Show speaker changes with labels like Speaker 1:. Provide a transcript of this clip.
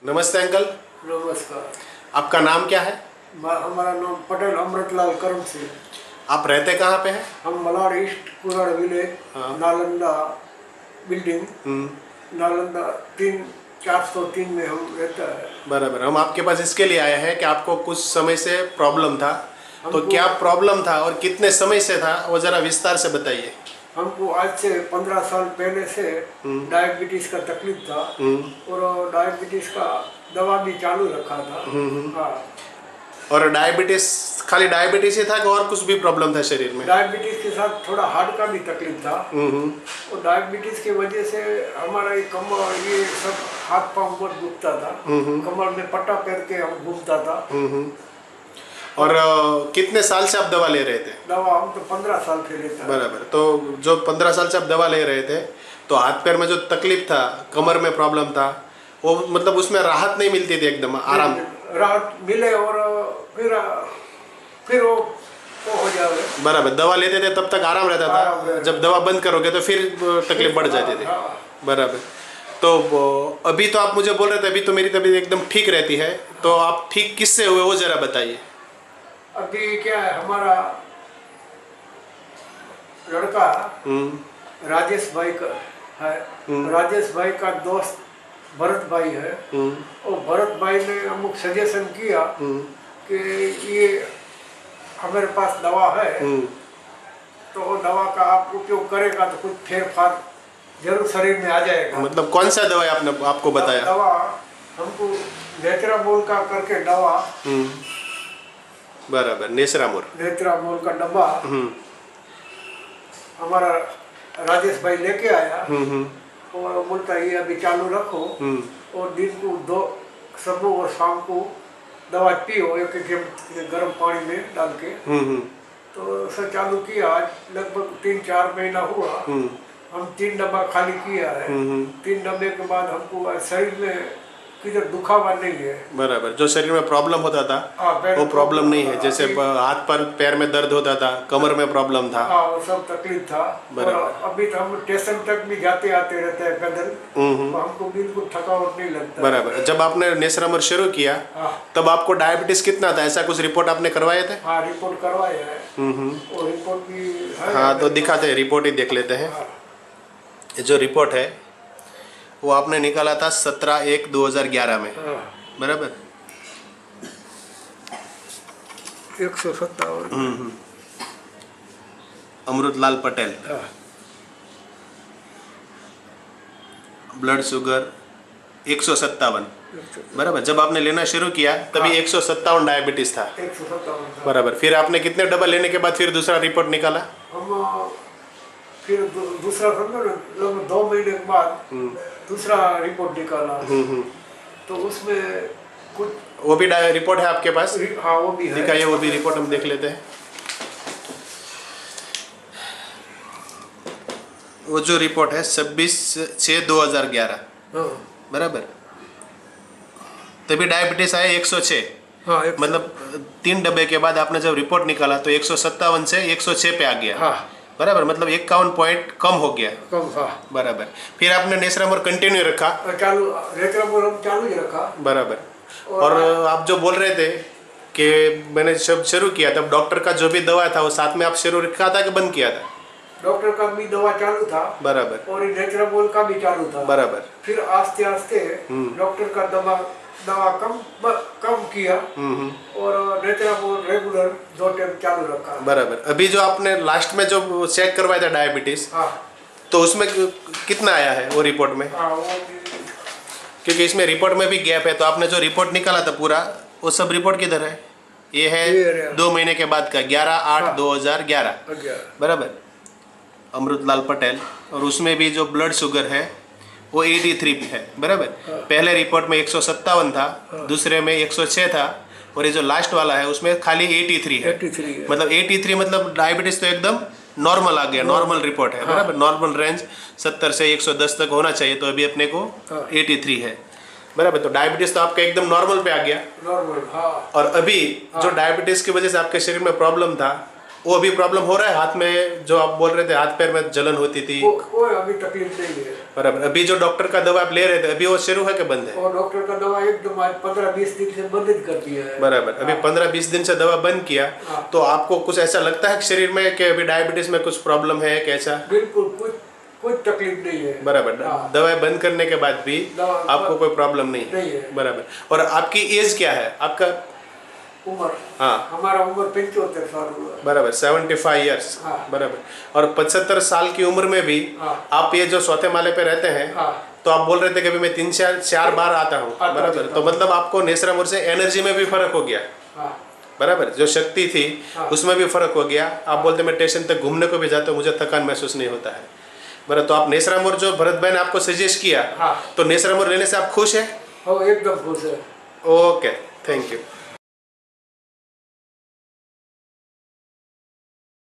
Speaker 1: नमस्ते अंकल।
Speaker 2: नमस्कार।
Speaker 1: आपका नाम क्या है?
Speaker 2: हमारा नाम पटेल अमृतलाल करम सिंह।
Speaker 1: आप रहते कहाँ पे हैं?
Speaker 2: हम मलाड ईस्ट कुराड़ विलेज,
Speaker 1: हाँ।
Speaker 2: नालंदा बिल्डिंग,
Speaker 1: हम्म।
Speaker 2: नालंदा 403 में हम रहता है।
Speaker 1: बराबर। हम आपके पास इसके लिए आए हैं कि आपको कुछ समय से प्रॉब्लम था, तो
Speaker 2: हमको
Speaker 1: क्या प्रॉब्लम था और कितने समय से था वो ज़रा विस्तार से बताइए।
Speaker 2: हमको आज से 15 साल पहले से डायबिटीज़ का तकलीफ था और डायबिटीज़ का दवा भी चालू रखा था। हाँ।
Speaker 1: और डायबिटीज, खाली डायबिटीज ही था कि और कुछ भी प्रॉब्लम था शरीर में?
Speaker 2: डायबिटीज़ के साथ थोड़ा हार्ट का भी तकलीफ था और डायबिटीज़ की वजह से हमारा ये कमर, ये सब हाथ पाँव बहुत दुखता था। कमर में पट्टा पहन के हम घूमता था।
Speaker 1: और कितने साल से आप दवा ले रहे थे?
Speaker 2: दवा हम तो 15 साल से लेते हैं।
Speaker 1: बराबर। तो जो 15 साल से आप दवा ले रहे थे, तो हाथ पैर में जो तकलीफ था, कमर में प्रॉब्लम था, वो मतलब उसमें राहत नहीं मिलती थी? एकदम आराम
Speaker 2: राहत मिले और फिर वो हो जाए।
Speaker 1: बराबर। दवा लेते थे तब तक आराम रहता था, जब दवा बंद करोगे तो फिर तकलीफ बढ़ जाती थी। बराबर। तो अभी तो आप मुझे बोल रहे थे अभी तो मेरी तबीयत एकदम ठीक रहती है, तो आप ठीक किससे हुए वो जरा बताइए।
Speaker 2: अभी क्या है, हमारा लड़का राजेश भाई का है। राजेश भाई का दोस्त भरत भाई है और भरत भाई ने अमुक सजेशन किया कि ये हमारे पास दवा है, तो दवा का आप उपयोग करेगा तो कुछ फेर फार जरूर शरीर में आ जाएगा।
Speaker 1: मतलब कौन सा दवा आपने आपको बताया?
Speaker 2: दवा हमको नेत्रामोल का करके दवा।
Speaker 1: बराबर।
Speaker 2: नेत्रामोल का डब्बा हमारा राजेश भाई लेके आया और बोलता है ये अभी चालू रखो और दिन को 2 सुबह और शाम को दवा पियो, एक गर्म पानी में डाल के। तो ऐसा चालू किया। आज लगभग 3-4 महीना हुआ। हम 3 डब्बा खाली किया है। 3 डब्बे के बाद हमको शरीर में किधर दुखावा नहीं है। बराबर।
Speaker 1: जो शरीर में प्रॉब्लम होता था वो प्रॉब्लम नहीं है, जैसे हाथ पर पैर में दर्द होता था, कमर में प्रॉब्लम था,
Speaker 2: वो सब तकलीफ था। और अभी तो हम स्टेशन तक भी जाते आते रहते हैं पैदल, तो हमको बिल्कुल थकावट नहीं लगता।
Speaker 1: बराबर। जब आपने नेत्रामोल शुरू किया तब आपको डायबिटीज कितना था, ऐसा कुछ रिपोर्ट आपने करवाए थे?
Speaker 2: हाँ, रिपोर्ट करवाए है और रिपोर्ट भी है।
Speaker 1: हाँ, तो दिखाते हैं, रिपोर्ट ही देख लेते हैं। जो रिपोर्ट है वो आपने निकाला था 17/1/2011 में। बराबर।
Speaker 2: 157।
Speaker 1: अमृतलाल पटेल। Blood sugar 157। बराबर। जब आपने लेना शुरू किया तभी 157 डायबिटीज था।
Speaker 2: 157।
Speaker 1: बराबर। फिर आपने कितने डब्बा लेने के बाद फिर दूसरा रिपोर्ट निकाला?
Speaker 2: हम फिर दूसरा लगभग 2 महीने के बाद दूसरा रिपोर्ट निकाला। तो उसमें कुछ
Speaker 1: वो भी रिपोर्ट है आपके पास?
Speaker 2: हाँ, वो भी है।
Speaker 1: दिखाइए, वो भी रिपोर्ट हम देख लेते हैं। वो जो रिपोर्ट है 26/6/2011। बराबर। तभी डायबिटीज आया 106।
Speaker 2: हाँ,
Speaker 1: मतलब 3 डब्बे के बाद आपने जब रिपोर्ट निकाला तो 157 से 106 पे आ गया।
Speaker 2: हाँ।
Speaker 1: बराबर। मतलब 51 पॉइंट कम हो गया।
Speaker 2: कम था।
Speaker 1: बराबर। फिर आपने नेत्रामोल कंटिन्यू रखा?
Speaker 2: चालू, नेत्रामोल हम चालू ही रखा।
Speaker 1: बराबर। और आप जो बोल रहे थे कि मैंने जब शुरू किया तब डॉक्टर का जो भी दवा था वो साथ में आप शुरू रखा था कि बंद किया था?
Speaker 2: डॉक्टर का भी दवा चालू था।
Speaker 1: बराबर।
Speaker 2: और नेत्रामोल का भी चालू था।
Speaker 1: बराबर।
Speaker 2: फिर आस्ते आस्ते डॉक्टर का दवा कम किया और नेत्रामोल रेगुलर 2 टाइम चालू रखा।
Speaker 1: बराबर। अभी जो आपने लास्ट में जो चेक करवाया था डायबिटीज, तो उसमें कितना आया है वो रिपोर्ट में? क्योंकि इसमें रिपोर्ट में भी गैप है, तो आपने जो रिपोर्ट निकाला था पूरा वो सब रिपोर्ट किधर है? ये है 2 महीने के बाद का 11/8/2011। बराबर। अमृतलाल पटेल। और उसमें भी जो ब्लड शुगर है वो 83 पे है। बराबर। पहले रिपोर्ट में 157 था, दूसरे में 106 था, और ये जो लास्ट वाला है उसमें खाली 83 है।
Speaker 2: 83 है।
Speaker 1: मतलब 83 मतलब डायबिटीज तो एकदम नॉर्मल आ गया, नॉर्मल रिपोर्ट है। बराबर। नॉर्मल रेंज 70 से 110 तक होना चाहिए, तो अभी अपने को 83 है। बराबर। तो डायबिटीज तो आपका एकदम नॉर्मल पे आ गया।
Speaker 2: नॉर्मल। हाँ।
Speaker 1: और अभी जो डायबिटीज की वजह से आपके शरीर में प्रॉब्लम था वो अभी प्रॉब्लम हो रहा है हाथ में, जो आप बोल रहे थे हाथ पैर में जलन होती थी?
Speaker 2: कोई अभी तकलीफ नहीं है।
Speaker 1: बराबर। अभी जो डॉक्टर का दवा आप ले रहे थे अभी वो शुरू है कि बंद है?
Speaker 2: और डॉक्टर का दवा एकदम आज 15-20 दिन से बंद कर दिया है।
Speaker 1: बराबर। अभी 15-20 दिन से दवा बंद किया। तो आपको कुछ ऐसा लगता है कि शरीर में कि अभी डायबिटीज में कुछ प्रॉब्लम है कैसा?
Speaker 2: बिल्कुल कुछ तकलीफ नहीं है।
Speaker 1: बराबर। दवाएं बंद करने के बाद भी आपको कोई प्रॉब्लम नहीं है? बराबर। और आपकी एज क्या है? आपका
Speaker 2: उम्र?
Speaker 1: हाँ,
Speaker 2: हमारा उम्र 75 साल हुआ।
Speaker 1: बराबर, 75 ईयर्स। बराबर। और 75 साल की उम्र में भी आप ये जो चौथे माले पे रहते हैं, तो आप बोल रहे थे कि अभी मैं 3-4 बार आता हूँ। बराबर। तो मतलब आपको नेसरामुर से एनर्जी में भी फर्क हो गया। बराबर। जो शक्ति थी उसमें भी फर्क हो गया। आप बोलते मैं स्टेशन तक घूमने को भी जाता हूँ मुझे थकान महसूस नहीं होता है। बराबर। तो आप नेसरामुर जो भरत भाई ने आपको सजेस्ट किया, तो नेसरामुर लेने से आप खुश है?
Speaker 2: एकदम खुश है।
Speaker 1: Okay, thank you.